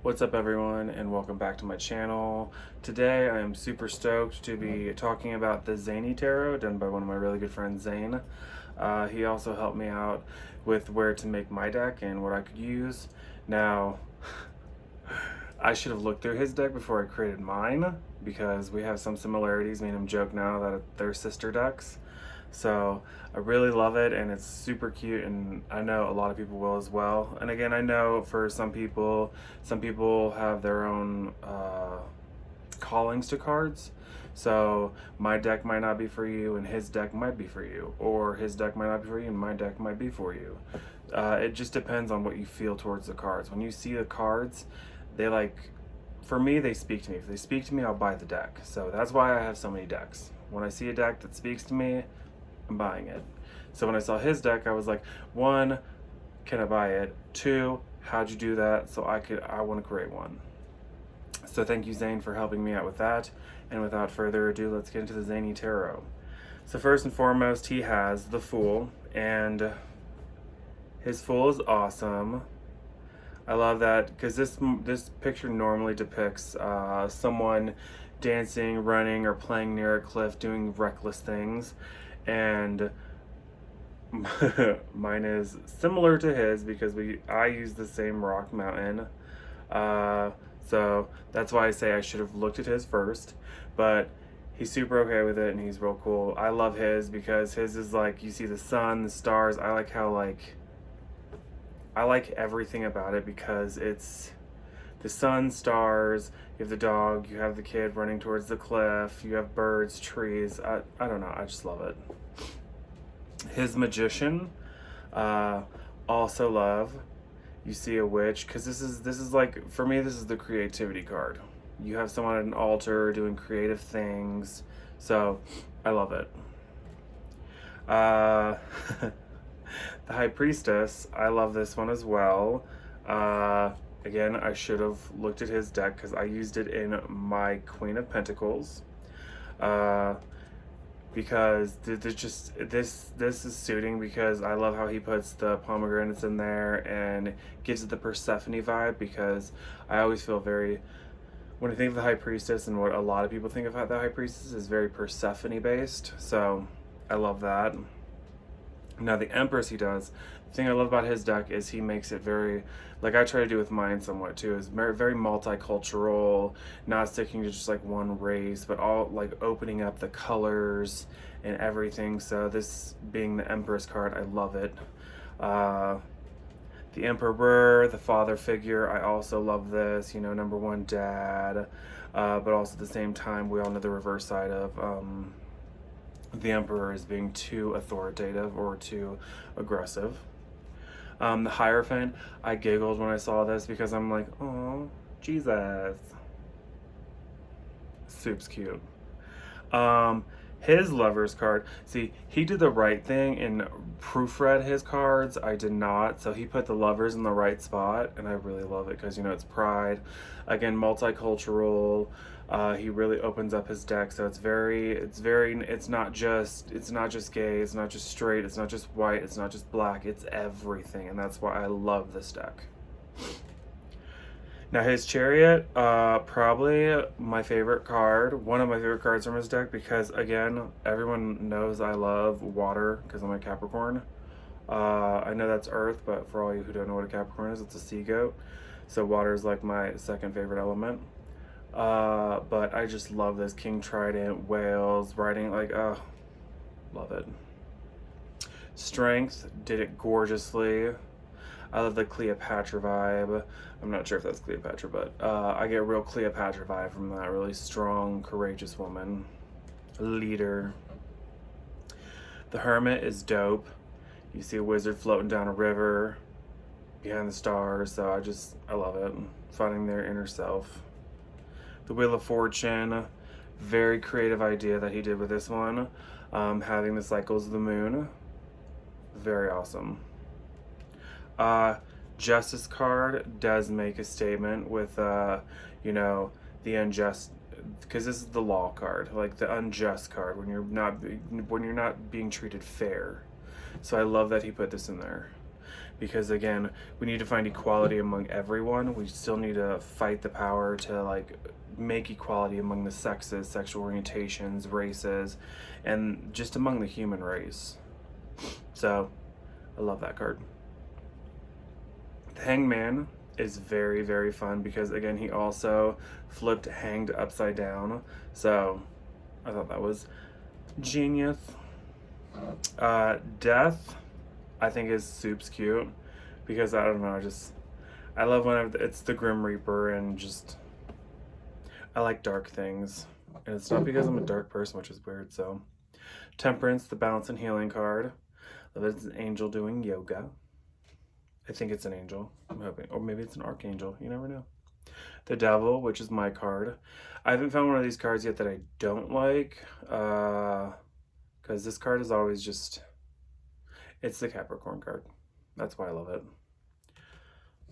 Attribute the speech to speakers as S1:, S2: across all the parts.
S1: What's up everyone, and welcome back to my channel. Today I am super stoked to be talking about the Zaney Tarot done by one of my really good friends, Zane. He also helped me out with where to make my deck and what I could use. Now, I should have looked through his deck before I created mine because we have some similarities. Me and him joke now that they're sister decks. So I really love it, and it's super cute, and I know a lot of people will as well. And again, I know for some people have their own callings to cards. So my deck might not be for you, and his deck might be for you, or his deck might not be for you, and my deck might be for you. It just depends on what you feel towards the cards. When you see the cards, for me, they speak to me. If they speak to me, I'll buy the deck. So that's why I have so many decks. When I see a deck that speaks to me, I'm buying it. So when I saw his deck, I was like, one, can I buy it? Two, how'd you do that? So I want to create one. So thank you, Zane, for helping me out with that. And without further ado, let's get into the Zaney Tarot. So first and foremost, he has the Fool, and his Fool is awesome. I love that because this picture normally depicts someone dancing, running, or playing near a cliff, doing reckless things. And mine is similar to his because I use the same rock mountain. So that's why I say I should have looked at his first. But he's super okay with it, and he's real cool. I love his because his is like, you see the sun, the stars. I like how I like everything about it because it's the sun, stars, you have the dog, you have the kid running towards the cliff, you have birds, trees. I don't know, I just love it. His Magician, also love. You see a witch, because this is like, for me, this is the creativity card. You have someone at an altar doing creative things, so I love it. The High Priestess, I love this one as well. Again, I should have looked at his deck because I used it in my Queen of Pentacles. Because this is suiting because I love how he puts the pomegranates in there and gives it the Persephone vibe, because I always feel when I think of the High Priestess, and what a lot of people think of the High Priestess, is very Persephone based. So I love that. Now the Empress, the thing I love about his deck is he makes it very, like I try to do with mine somewhat too, is very multicultural, not sticking to just like one race, but all like opening up the colors and everything. So this being the Empress card, I love it. The Emperor, the father figure, I also love this, you know, number one dad, but also at the same time, we all know the reverse side of the Emperor is being too authoritative or too aggressive. The Hierophant, I giggled when I saw this because I'm like, oh, Jesus. Soup's cute. His Lover's card, see, he did the right thing and proofread his cards. I did not, so he put the Lovers in the right spot, and I really love it because, you know, it's pride. Again, multicultural. He really opens up his deck, so it's not just gay, it's not just straight, it's not just white, it's not just black, it's everything, and that's why I love this deck. Now his Chariot, probably my favorite card, one of my favorite cards from his deck, because again, everyone knows I love water because I'm a Capricorn. I know that's Earth, but for all you who don't know what a Capricorn is, it's a sea goat. So water is like my second favorite element. But I just love this King Trident, whales, riding, like, love it. Strength, did it gorgeously. I love the Cleopatra vibe. I'm not sure if that's Cleopatra, but I get a real Cleopatra vibe from that. Really strong, courageous woman. Leader. The Hermit is dope. You see a wizard floating down a river behind the stars, so I love it. Finding their inner self. The Wheel of Fortune, very creative idea that he did with this one. Having the cycles of the moon, very awesome. Justice card does make a statement with, you know, the unjust, because this is the law card, like the unjust card, when you're not being treated fair. So I love that he put this in there. because again, we need to find equality among everyone. We still need to fight the power to like make equality among the sexes, sexual orientations, races, and just among the human race. So I love that card. The Hangman is very, very fun because again, he also flipped hanged upside down. So I thought that was genius. Death, I think is soups cute because I don't know, I love when it's the Grim Reaper, and just I like dark things, and it's not because I'm a dark person, which is weird. So Temperance, the balance and healing card. Love it's an angel doing yoga. I think it's an angel, I'm hoping, or maybe it's an archangel, you never know. The Devil, which is my card. I haven't found one of these cards yet that I don't like, because this card is always just, it's the Capricorn card. That's why I love it.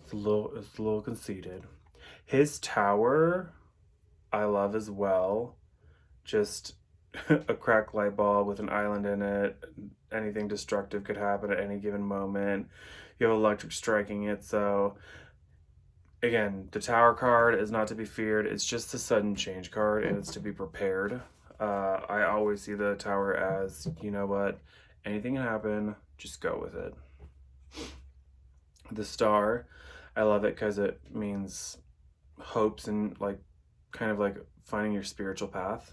S1: It's a little conceited. His Tower, I love as well. Just a cracked light bulb with an island in it. Anything destructive could happen at any given moment. You have electric striking it, so again, the Tower card is not to be feared. It's just a sudden change card, and it's to be prepared. I always see the Tower as, you know what, anything can happen, just go with it. The Star, I love it because it means hopes and like kind of like finding your spiritual path.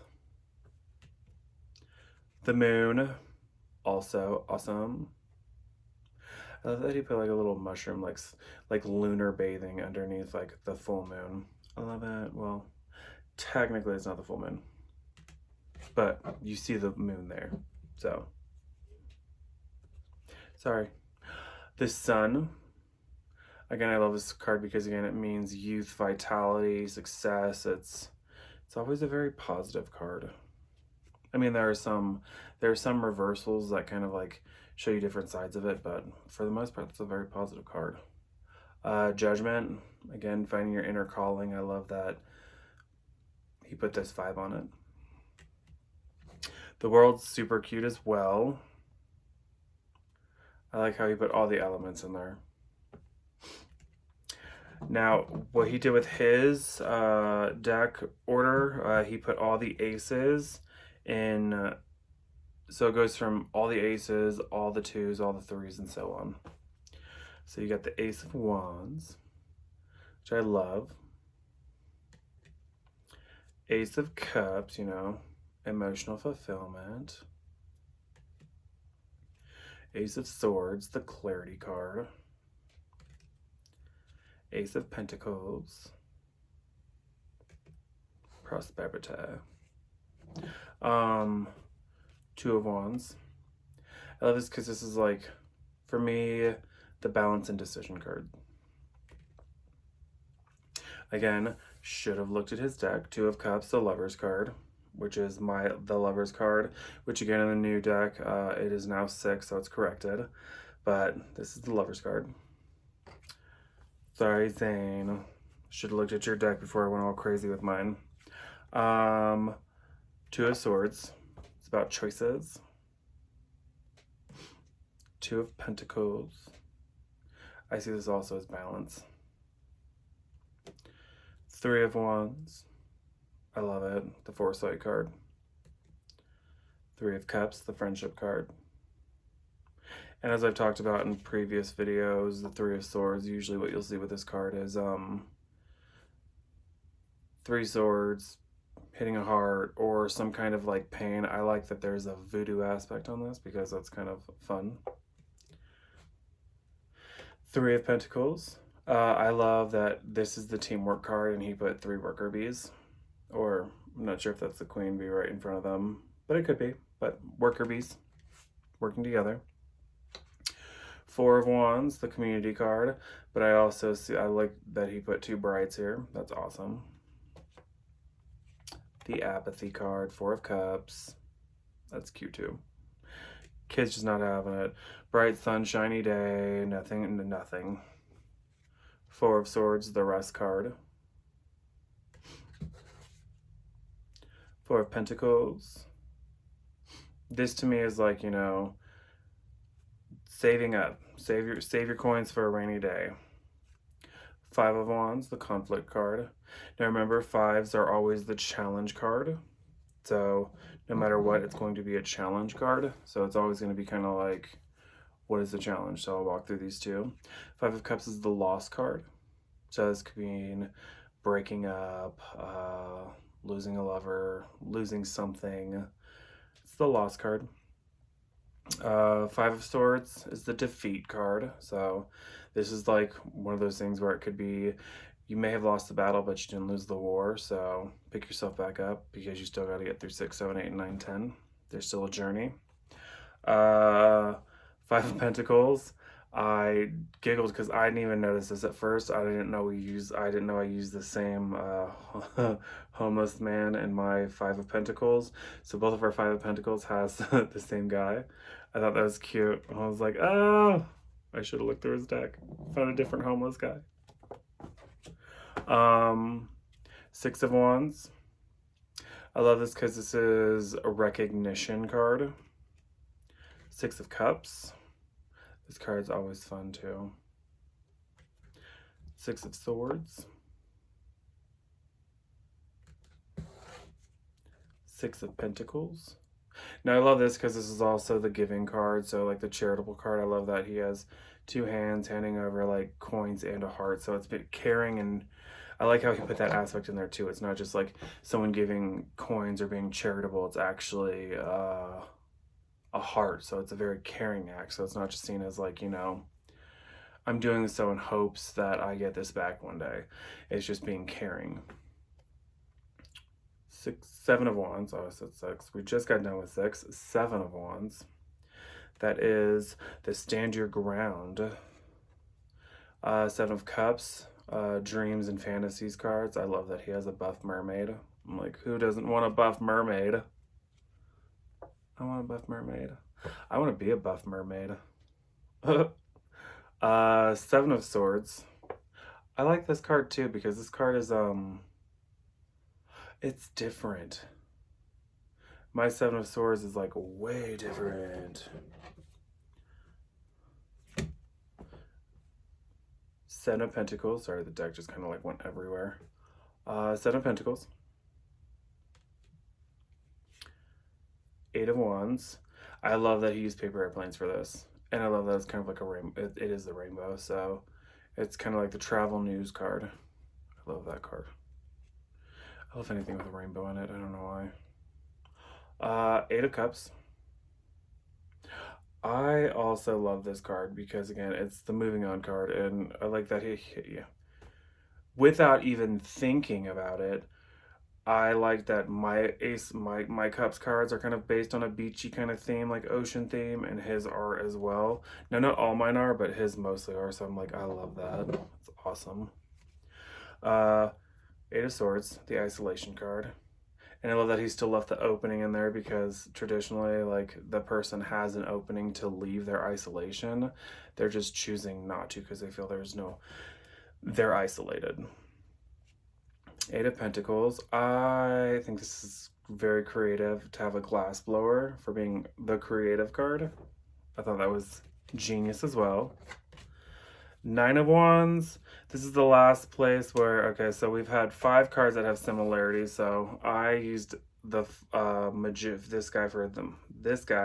S1: The Moon, also awesome. I love that he put like a little mushroom, like lunar bathing underneath like the full moon. I love it. Well, technically it's not the full moon, but you see the moon there. So, sorry. The Sun. Again, I love this card because again, it means youth, vitality, success. It's always a very positive card. I mean, there are some reversals that kind of like show you different sides of it, but for the most part, it's a very positive card. Judgment, again, finding your inner calling. I love that he put this vibe on it. The World's super cute as well. I like how he put all the elements in there. Now, what he did with his deck order, he put all the aces in, so it goes from all the aces, all the twos, all the threes, and so on. So you got the Ace of Wands, which I love. Ace of Cups, you know, emotional fulfillment. Ace of Swords, the clarity card. Ace of Pentacles, prosperity. Two of Wands. I love this because this is like, for me, the balance and decision card. Again, should have looked at his deck. Two of Cups, the Lover's card, which is the Lover's card, which again in the new deck, it is now 6, so it's corrected. But this is the Lover's card. Sorry, Zane. Should have looked at your deck before I went all crazy with mine. Two of Swords. It's about choices. Two of Pentacles. I see this also as balance. Three of Wands. I love it. The Foresight card. Three of Cups, the Friendship card. And as I've talked about in previous videos, the Three of Swords, usually what you'll see with this card is three swords hitting a heart or some kind of like pain. I like that there's a voodoo aspect on this because that's kind of fun. Three of Pentacles. I love that this is the teamwork card and he put 3 worker bees, or I'm not sure if that's the queen bee right in front of them, but it could be, but worker bees working together. Four of Wands, the community card, but I also see, I like that he put 2 brides here. That's awesome. The Apathy card, 4 of Cups. That's cute too. Kids just not having it. Bright sunshiny day, nothing into nothing. 4 of Swords, the Rest card. 4 of Pentacles. This to me is like, you know, saving up. Save your coins for a rainy day. Five of Wands, the conflict card. Now remember, fives are always the challenge card. So no matter what, it's going to be a challenge card. So it's always going to be kind of like, what is the challenge? So I'll walk through these two. Five of Cups is the loss card. So this could mean breaking up, losing a lover, losing something. It's the loss card. Five of Swords is the defeat card. So this is like one of those things where it could be, you may have lost the battle, but you didn't lose the war. So pick yourself back up because you still got to get through 6, 7, 8, 9, 10. There's still a journey. Five of Pentacles. I giggled because I didn't even notice this at first. I didn't know I used the same homeless man in my Five of Pentacles. So both of our Five of Pentacles has the same guy. I thought that was cute. I was like, oh, I should have looked through his deck. Found a different homeless guy. Six of Wands. I love this because this is a recognition card. Six of Cups. This card's always fun too. Six of Swords. Six of Pentacles. Now I love this because this is also the giving card. So like the charitable card, I love that he has two hands handing over like coins and a heart. So it's been caring, and I like how he put that aspect in there too. It's not just like someone giving coins or being charitable. It's actually a heart. So it's a very caring act. So it's not just seen as like, you know, I'm doing this so in hopes that I get this back one day. It's just being caring. Seven of Wands. Oh, I said six. We just got done with six. Seven of Wands. That is the stand your ground. Seven of Cups. Dreams and fantasies cards. I love that he has a buff mermaid. I'm like, who doesn't want a buff mermaid? I want a buff mermaid. I want to be a buff mermaid. Seven of Swords. I like this card too because this card is it's different. My Seven of Swords is like way different. Seven of Pentacles. Sorry, the deck just kind of like went everywhere. Seven of Pentacles. Eight of Wands. I love that he used paper airplanes for this. And I love that it's kind of like a rainbow. It is the rainbow, so it's kind of like the travel news card. I love that card. I love anything with a rainbow in it. I don't know why. Eight of Cups. I also love this card because, again, it's the moving on card. And I like that without even thinking about it, I like that my Cups cards are kind of based on a beachy kind of theme, like ocean theme, and his are as well. Now, not all mine are, but his mostly are, so I'm like, I love that. It's awesome. Eight of Swords, the isolation card. And I love that he still left the opening in there because traditionally, like, the person has an opening to leave their isolation. They're just choosing not to because they feel they're isolated. Eight of Pentacles. I think this is very creative to have a glass blower for being the creative card. I thought that was genius as well. Nine of Wands. This is the last place where, okay, so we've had 5 cards that have similarities. So I used the this guy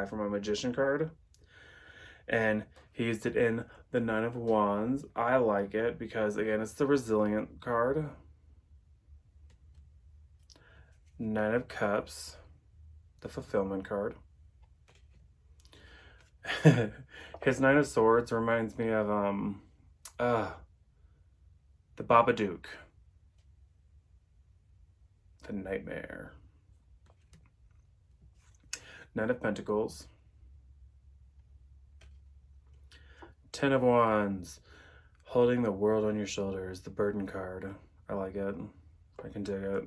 S1: for my Magician card, and he used it in the Nine of Wands. I like it because, again, it's the resilient card. Nine of Cups, the fulfillment card. His Nine of Swords reminds me of the Babadook, the Nightmare. Nine of Pentacles. Ten of Wands, holding the world on your shoulders, the burden card. I like it. I can dig it.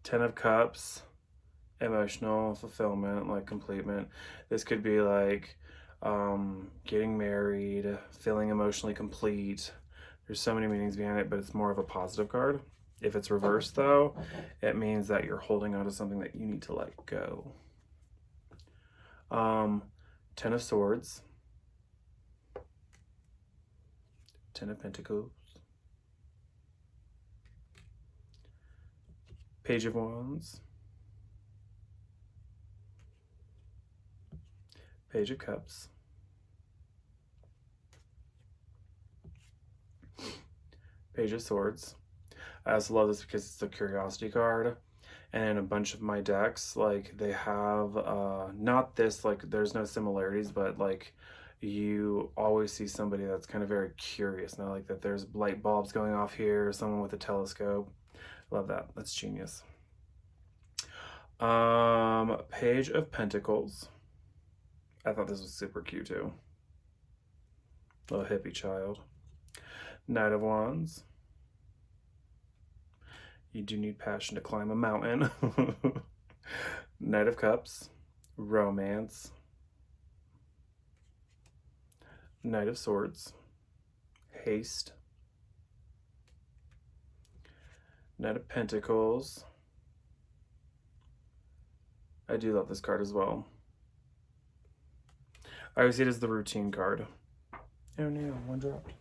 S1: Ten of Cups, emotional fulfillment, like completement. This could be like getting married, feeling emotionally complete. There's so many meanings behind it, but it's more of a positive card. If it's reversed, though, it means that you're holding on to something that you need to let go. Ten of Swords. Ten of Pentacles, Page of Wands, Page of Cups, Page of Swords. I also love this because it's the Curiosity card. And in a bunch of my decks, like, they have, not this, like, there's no similarities, but, like, you always see somebody that's kind of very curious. Now, like, that there's light bulbs going off here, someone with a telescope. Love that. That's genius. Page of Pentacles. I thought this was super cute, too. Little hippie child. Knight of Wands. You do need passion to climb a mountain. Knight of Cups. Romance. Knight of Swords. Haste. Knight of Pentacles. I do love this card as well. I always see it as the routine card. Oh no, one dropped.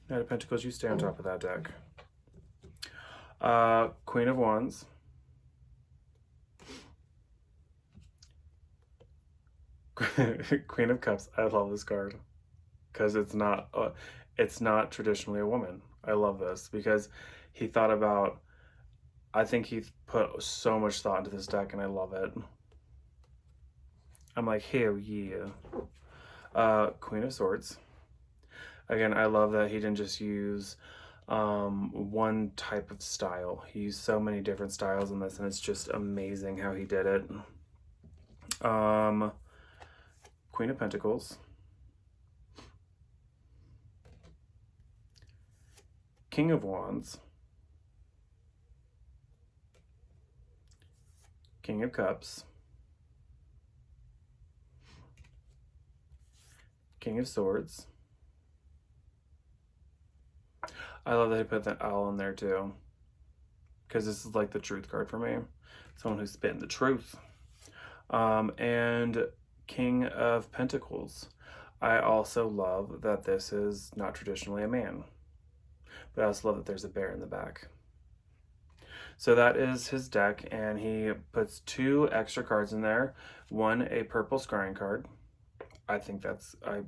S1: Knight of Pentacles, you stay on top of that deck. Queen of Wands. Queen of Cups. I love this card because it's not traditionally a woman. I love this because he thought about, I think he put so much thought into this deck, and I love it. I'm like, hell yeah. Queen of Swords. Again, I love that he didn't just use one type of style. He used so many different styles in this, and it's just amazing how he did it. Queen of Pentacles. King of Wands. King of Cups. King of Swords. I love that he put that owl in there too, because this is like the truth card for me. Someone who's spitting the truth. And King of Pentacles. I also love that this is not traditionally a man, but I also love that there's a bear in the back. So that is his deck, and he puts 2 extra cards in there. One, a purple scrying card. I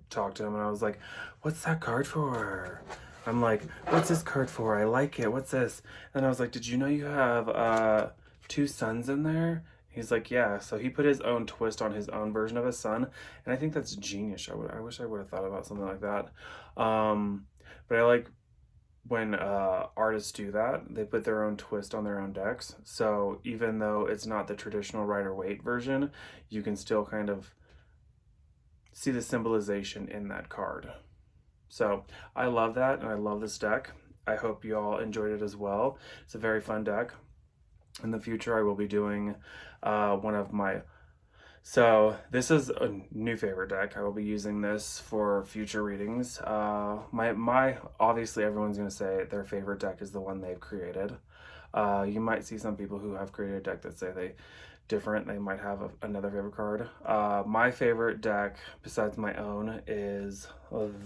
S1: talked to him and I was like, what's that card for? I'm like, what's this card for? I like it. What's this? And I was like, did you know you have 2 suns in there? He's like, yeah. So he put his own twist on his own version of a sun, and I think that's genius. I wish I would have thought about something like that. But I like when artists do that. They put their own twist on their own decks. So even though it's not the traditional Rider-Waite version, you can still kind of see the symbolization in that card. So I love that, and I love this deck. I hope you all enjoyed it as well. It's a very fun deck. In the future, I will be doing one of my... So this is a new favorite deck. I will be using this for future readings. Obviously everyone's going to say their favorite deck is the one they've created. You might see some people who have created a deck that say they might have another favorite card. My favorite deck, besides my own, is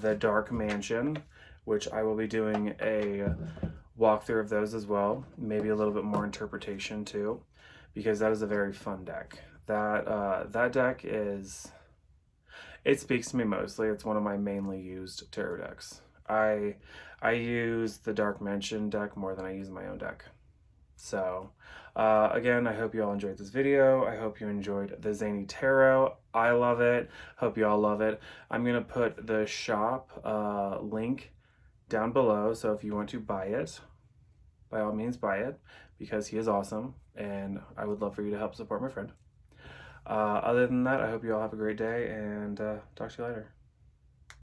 S1: the Dark Mansion, which I will be doing a walkthrough of those as well. Maybe a little bit more interpretation too, because that is a very fun deck. That deck it speaks to me mostly. It's one of my mainly used tarot decks. I use the Dark Mansion deck more than I use my own deck. So again, I hope you all enjoyed this video. I hope you enjoyed the Zaney Tarot. I love it. Hope you all love it. I'm going to put the shop link down below, so if you want to buy it, by all means buy it, because he is awesome, and I would love for you to help support my friend. Other than that, I hope you all have a great day, and talk to you later.